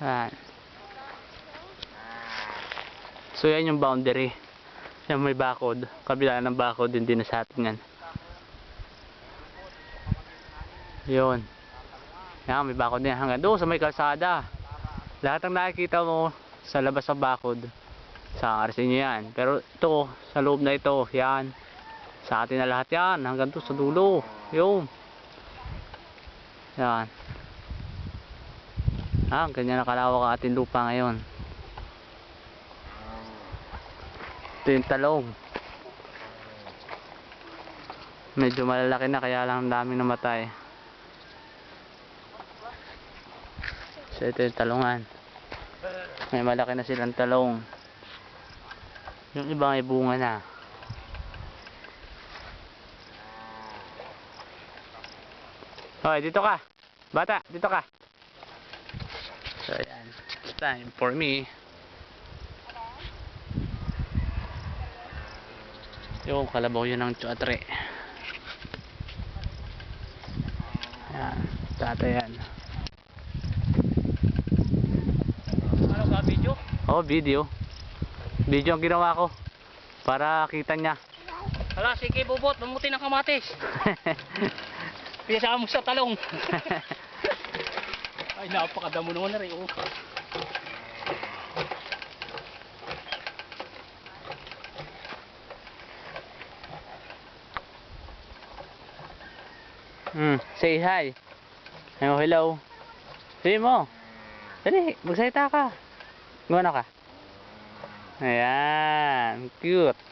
Yan. So yan yung boundary. Yan may bakod. Kabila ng bakod din din sa atin yan. Yun. Yan, may bakod din hanggang doon sa may kalsada. Lahat ng nakikita mo sa labas ng bakod, sa RC nyo yan. Pero ito, sa loob na ito, yan. Sa atin na lahat yan. Hanggang doon sa dulo. Yun. Yan. Ganyan nakalawak ang ating lupa ngayon. Ito yung talong. Medyo malalaki na kaya lang ang daming namatay. So ito yung talungan. May malaki na silang talong. Yung iba may bunga na. Hoy, dito ka. Bata, dito ka. So ayan, it's time for me. Yung kalabaw yun ng tsuatre. Ayan, tata yan. Ano ka, video? Oh, video. Video ang ginawa ko para kita niya. Hala, sige bubot, mamuti ng kamatis. Pinasama mo sa talong. Ay, napakadamo naman na rin. Oh. Say hi. Hello. Say mo. Dali, magsalita ka. Gumana ka. Ayan, cute.